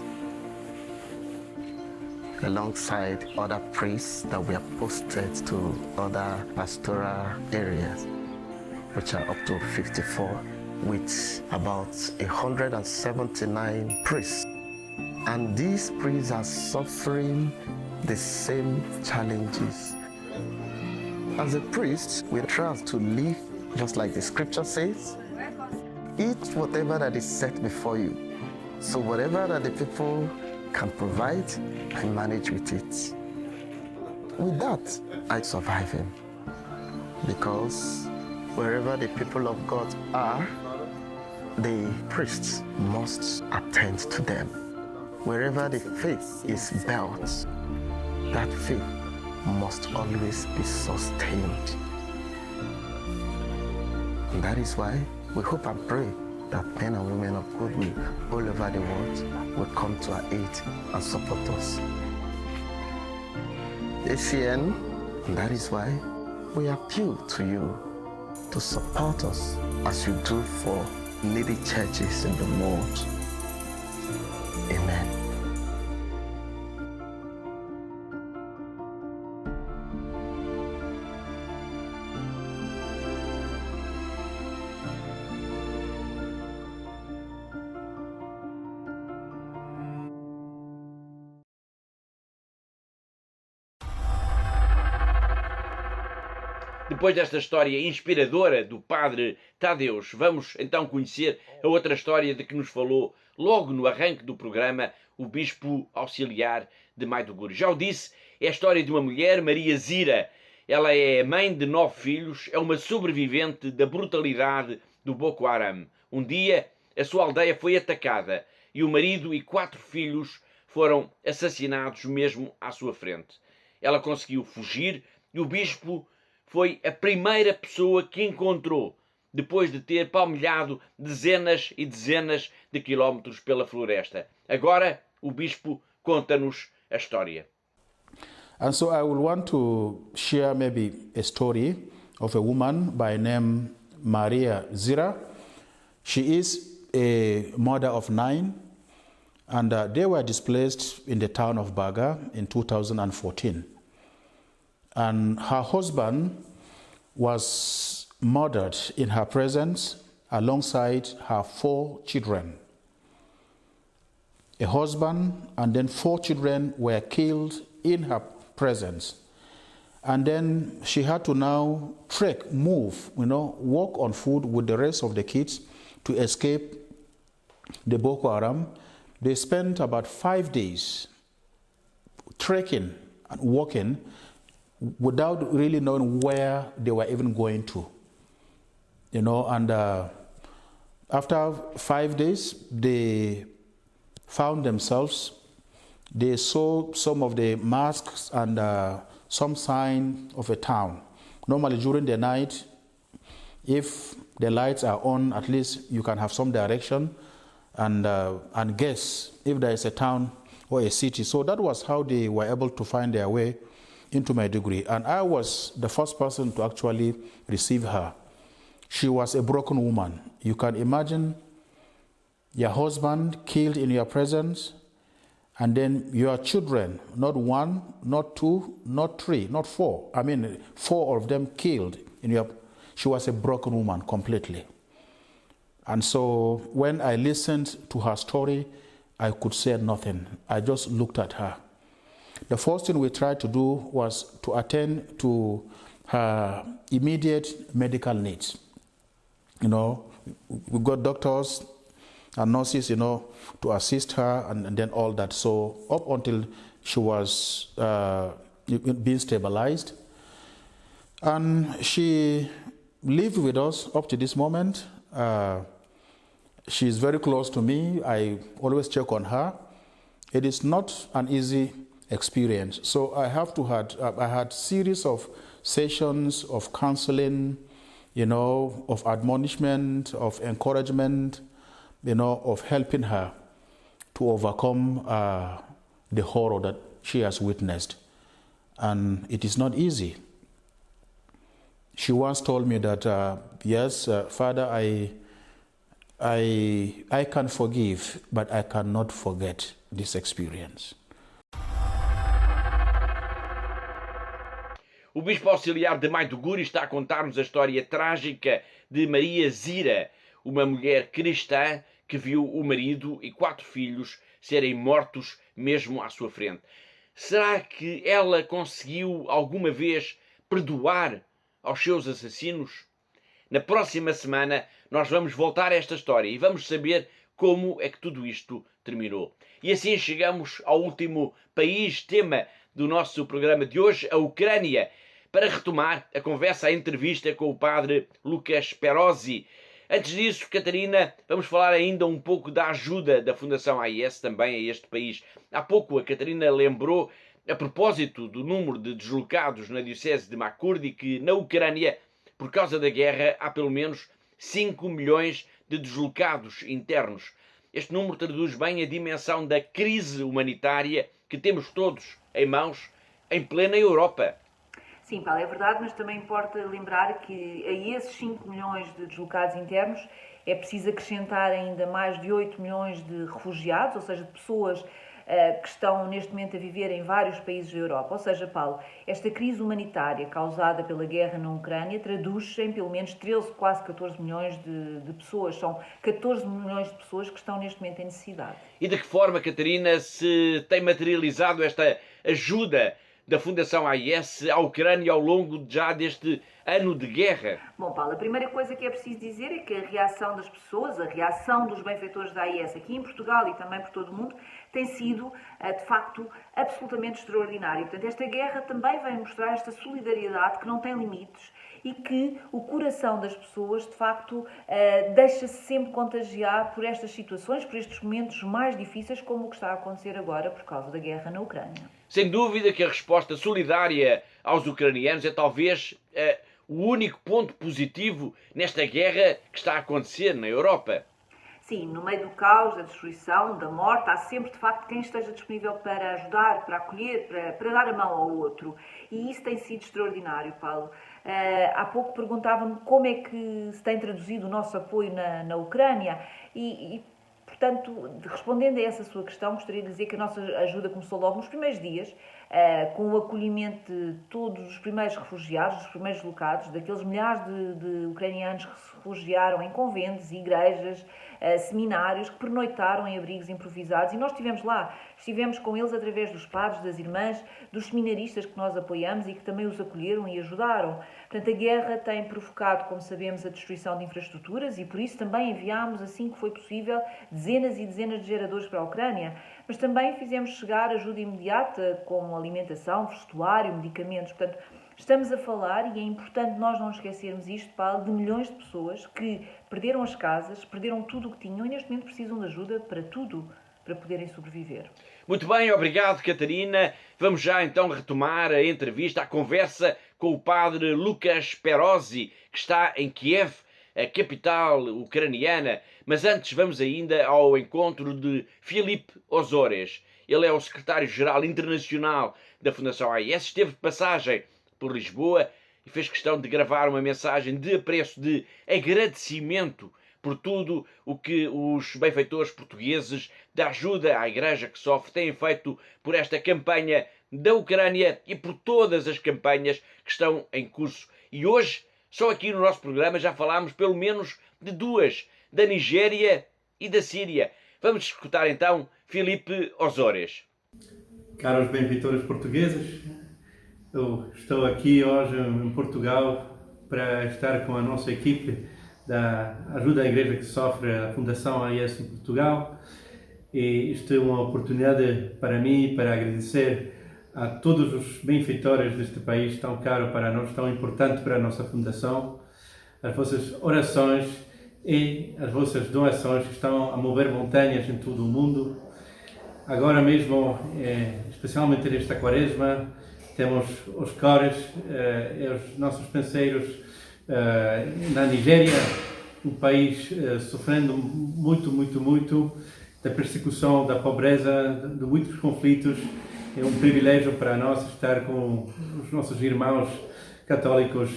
alongside other priests that were posted to other pastoral areas, which are up to 54, with about 179 priests. And these priests are suffering the same challenges. As a priest, we try to live just like the scripture says. Eat whatever that is set before you. So whatever that the people can provide, I manage with it. With that, I survive him. Because wherever the people of God are, the priests must attend to them. Wherever the faith is built, that faith must always be sustained. And that is why we hope and pray that men and women of goodwill all over the world will come to our aid and support us. ACN, and that is why we appeal to you to support us as you do for needy churches in the world. Amen. Depois desta história inspiradora do Padre Tadeus, vamos então conhecer a outra história de que nos falou logo no arranque do programa o Bispo Auxiliar de Maiduguri. Já o disse, é a história de uma mulher, Maria Zira. Ela é mãe de 9 filhos, é uma sobrevivente da brutalidade do Boko Haram. Um dia, a sua aldeia foi atacada e o marido e 4 filhos foram assassinados mesmo à sua frente. Ela conseguiu fugir e o bispo foi a primeira pessoa que encontrou, depois de ter palmilhado dezenas e dezenas de quilómetros pela floresta. Agora, o bispo conta-nos a história. And so I will want to share maybe a story of a woman by name Maria Zira. She is a mother of 9, and they were displaced in the town of Baga in 2014. And her husband was murdered in her presence alongside her 4 children. a husband, and then 4 children were killed in her presence. And then she had to now move, walk on foot with the rest of the kids to escape the Boko Haram. They spent about 5 days trekking and walking without really knowing where they were even going to. And after 5 days, they found themselves. They saw some of the mosques and some sign of a town. Normally during the night, if the lights are on, at least you can have some direction and guess if there is a town or a city. So that was how they were able to find their way into Maiduguri. And I was the first person to actually receive her. She was a broken woman. You can imagine your husband killed in your presence, and then your children, not 1, not 2, not 3, not 4. 4 of them killed in your. She was a broken woman completely. And so when I listened to her story, I could say nothing. I just looked at her. The first thing we tried to do was to attend to her immediate medical needs. We got doctors and nurses, to assist her and then all that. So up until she was being stabilized. And she lived with us up to this moment. She's very close to me. I always check on her. It is not an easy experience. So I had series of sessions of counseling, of admonishment, of encouragement, of helping her to overcome the horror that she has witnessed. And it is not easy. She once told me that, yes, Father, I can forgive, but I cannot forget this experience. O Bispo Auxiliar de Maiduguri está a contar-nos a história trágica de Maria Zira, uma mulher cristã que viu o marido e 4 filhos serem mortos mesmo à sua frente. Será que ela conseguiu alguma vez perdoar aos seus assassinos? Na próxima semana nós vamos voltar a esta história e vamos saber como é que tudo isto terminou. E assim chegamos ao último país tema do nosso programa de hoje, a Ucrânia, para retomar a conversa, a entrevista com o padre Lucas Perozzi. Antes disso, Catarina, vamos falar ainda um pouco da ajuda da Fundação AIS também a este país. Há pouco a Catarina lembrou, a propósito do número de deslocados na Diocese de Makurdi, que na Ucrânia, por causa da guerra, há pelo menos 5 milhões de deslocados internos. Este número traduz bem a dimensão da crise humanitária que temos todos em mãos em plena Europa. Sim, Paulo, é verdade, mas também importa lembrar que a esses 5 milhões de deslocados internos é preciso acrescentar ainda mais de 8 milhões de refugiados, ou seja, de pessoas que estão neste momento a viver em vários países da Europa. Ou seja, Paulo, esta crise humanitária causada pela guerra na Ucrânia traduz-se em pelo menos 13, quase 14 milhões de pessoas. São 14 milhões de pessoas que estão neste momento em necessidade. E de que forma, Catarina, se tem materializado esta ajuda da Fundação AIS à Ucrânia ao longo já deste ano de guerra? Bom, Paulo, a primeira coisa que é preciso dizer é que a reação das pessoas, a reação dos benfeitores da AIS aqui em Portugal e também por todo o mundo, tem sido, de facto, absolutamente extraordinária. Portanto, esta guerra também vem mostrar esta solidariedade que não tem limites e que o coração das pessoas, de facto, deixa-se sempre contagiar por estas situações, por estes momentos mais difíceis, como o que está a acontecer agora por causa da guerra na Ucrânia. Sem dúvida que a resposta solidária aos ucranianos é talvez o único ponto positivo nesta guerra que está a acontecer na Europa. Sim, no meio do caos, da destruição, da morte, há sempre, de facto, quem esteja disponível para ajudar, para acolher, para dar a mão ao outro. E isso tem sido extraordinário, Paulo. Há pouco perguntava-me como é que se tem traduzido o nosso apoio na Ucrânia e, portanto, respondendo a essa sua questão, gostaria de dizer que a nossa ajuda começou logo nos primeiros dias, com o acolhimento de todos os primeiros refugiados, os primeiros deslocados, daqueles milhares de ucranianos que se refugiaram em conventos e igrejas, seminários que pernoitaram em abrigos improvisados e nós estivemos lá. Estivemos com eles através dos padres, das irmãs, dos seminaristas que nós apoiamos e que também os acolheram e ajudaram. Portanto, a guerra tem provocado, como sabemos, a destruição de infraestruturas e por isso também enviámos, assim que foi possível, dezenas e dezenas de geradores para a Ucrânia. Mas também fizemos chegar ajuda imediata, como alimentação, vestuário, medicamentos. Portanto, estamos a falar, e é importante nós não esquecermos isto, Paulo, de milhões de pessoas que perderam as casas, perderam tudo o que tinham e neste momento precisam de ajuda para tudo, para poderem sobreviver. Muito bem, obrigado, Catarina. Vamos já então retomar a entrevista, a conversa com o padre Lucas Perozzi, que está em Kiev, a capital ucraniana. Mas antes vamos ainda ao encontro de Filipe Ozores. Ele é o secretário-geral internacional da Fundação AIS, esteve de passagem por Lisboa e fez questão de gravar uma mensagem de apreço, de agradecimento por tudo o que os benfeitores portugueses da ajuda à Igreja que sofre têm feito por esta campanha da Ucrânia e por todas as campanhas que estão em curso. E hoje, só aqui no nosso programa, já falámos pelo menos de duas, da Nigéria e da Síria. Vamos escutar então Filipe Ozores. Caros benfeitores portugueses, eu estou aqui hoje em Portugal para estar com a nossa equipe da Ajuda à Igreja que Sofre, a Fundação AIS em Portugal. E isto é uma oportunidade para mim para agradecer a todos os benfeitores deste país tão caro para nós, tão importante para a nossa Fundação, as vossas orações e as vossas doações que estão a mover montanhas em todo o mundo. Agora mesmo, especialmente nesta quaresma, temos os cores e os nossos parceiros na Nigéria, um país sofrendo muito da persecução, da pobreza, de muitos conflitos. É um privilégio para nós estar com os nossos irmãos católicos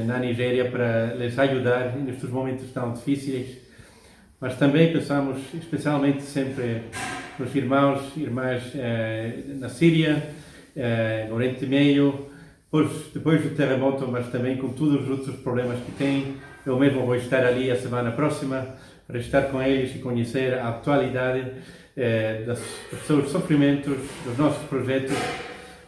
na Nigéria para lhes ajudar nestes momentos tão difíceis. Mas também pensamos especialmente sempre nos irmãos e irmãs na Síria, no Oriente Médio, depois do terremoto, mas também com todos os outros problemas que têm. Eu mesmo vou estar ali a semana próxima para estar com eles e conhecer a atualidade dos seus sofrimentos, dos nossos projetos,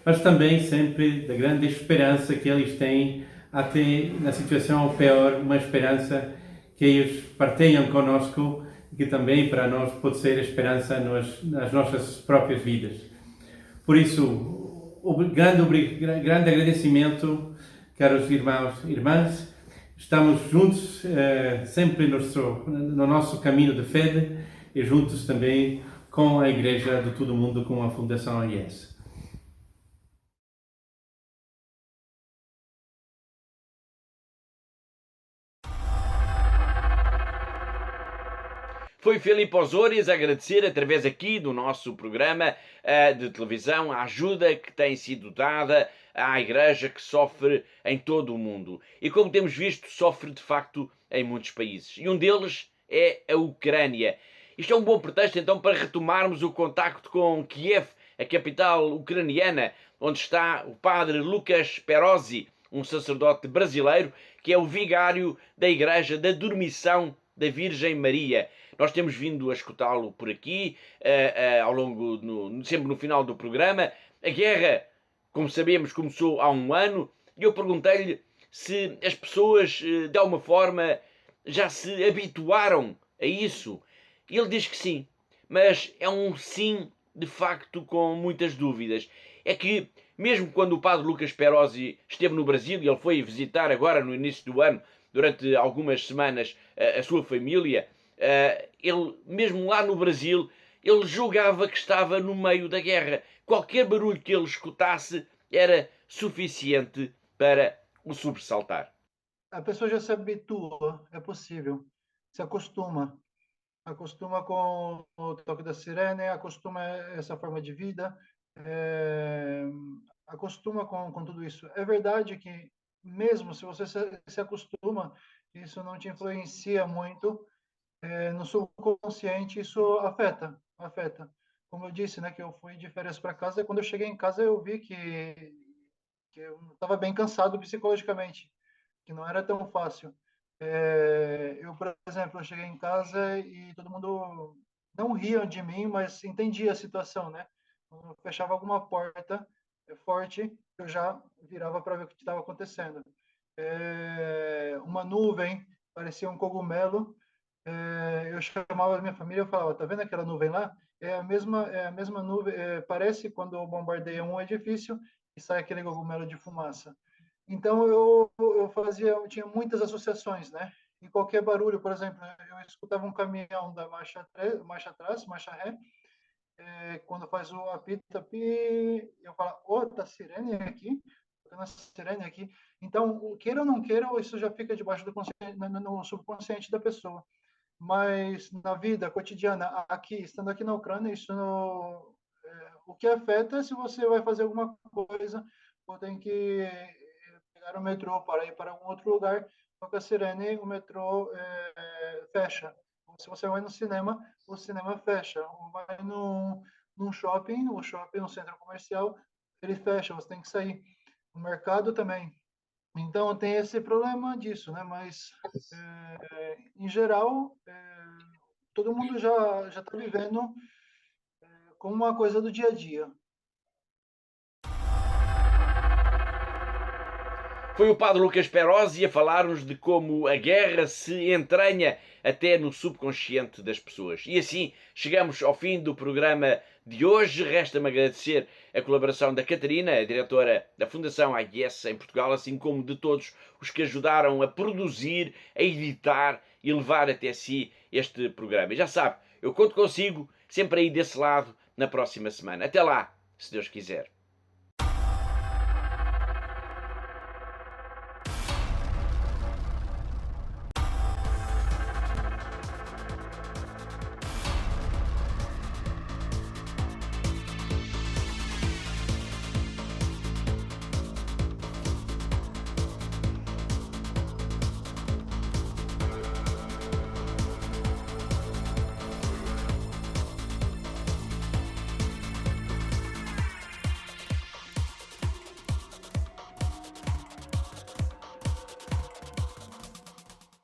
mas também sempre da grande esperança que eles têm, até na situação pior, uma esperança que eles partilham conosco e que também para nós pode ser esperança nas nossas próprias vidas. Por isso, grande agradecimento, caros irmãos e irmãs. Estamos juntos sempre no nosso caminho de fé e juntos também com a Igreja de todo o mundo, com a Fundação AIS. Foi Filipe Ozores a agradecer, através aqui do nosso programa de televisão, a ajuda que tem sido dada à Igreja que sofre em todo o mundo. E como temos visto, sofre de facto em muitos países. E um deles é a Ucrânia. Isto é um bom pretexto então para retomarmos o contacto com Kiev, a capital ucraniana, onde está o padre Lucas Perozzi, um sacerdote brasileiro que é o vigário da Igreja da Dormição da Virgem Maria. Nós temos vindo a escutá-lo por aqui, ao longo, sempre no final do programa. A guerra, como sabemos, começou há um ano e eu perguntei-lhe se as pessoas, de alguma forma, já se habituaram a isso. E ele diz que sim, mas é um sim, de facto, com muitas dúvidas. É que, mesmo quando o padre Lucas Perozzi esteve no Brasil, e ele foi visitar agora no início do ano, durante algumas semanas, a sua família, ele, mesmo lá no Brasil, ele julgava que estava no meio da guerra. Qualquer barulho que ele escutasse era suficiente para o sobressaltar. A pessoa já se habitua, é possível, se acostuma com o toque da sirene, acostuma essa forma de vida, acostuma com tudo isso. É verdade que mesmo se você se acostuma, isso não te influencia muito, no subconsciente isso afeta. Como eu disse, né, que eu fui de férias para casa e quando eu cheguei em casa eu vi que eu estava bem cansado psicologicamente, que não era tão fácil. Eu, por exemplo, eu cheguei em casa e todo mundo não ria de mim, mas entendia a situação, né? Quando eu fechava alguma porta forte, eu já virava para ver o que estava acontecendo. Uma nuvem, parecia um cogumelo. Eu chamava a minha família e falava, tá vendo aquela nuvem lá? É a mesma nuvem, parece quando bombardeia um edifício e sai aquele cogumelo de fumaça. Então eu tinha muitas associações, né? E qualquer barulho, por exemplo, eu escutava um caminhão da marcha atrás, marcha ré, quando faz o apito, eu falo, tá sirene aqui, tocando a sirene aqui. Então, queira ou não queira, isso já fica debaixo do no subconsciente da pessoa. Mas na vida cotidiana, estando aqui na Ucrânia, o que afeta é se você vai fazer alguma coisa ou tem que pegar o metrô para ir para um outro lugar, toca a sirene, o metrô fecha. Se você vai no cinema, o cinema fecha. Ou vai num shopping, o shopping, no centro comercial, ele fecha, você tem que sair. O mercado também. Então, tem esse problema disso, né? Mas, em geral, todo mundo já está vivendo como uma coisa do dia a dia. Foi o padre Lucas Perosi a falar-nos de como a guerra se entranha até no subconsciente das pessoas. E assim chegamos ao fim do programa de hoje. Resta-me agradecer a colaboração da Catarina, a diretora da Fundação AIS em Portugal, assim como de todos os que ajudaram a produzir, a editar e levar até si este programa. E já sabe, eu conto consigo sempre aí desse lado na próxima semana. Até lá, se Deus quiser.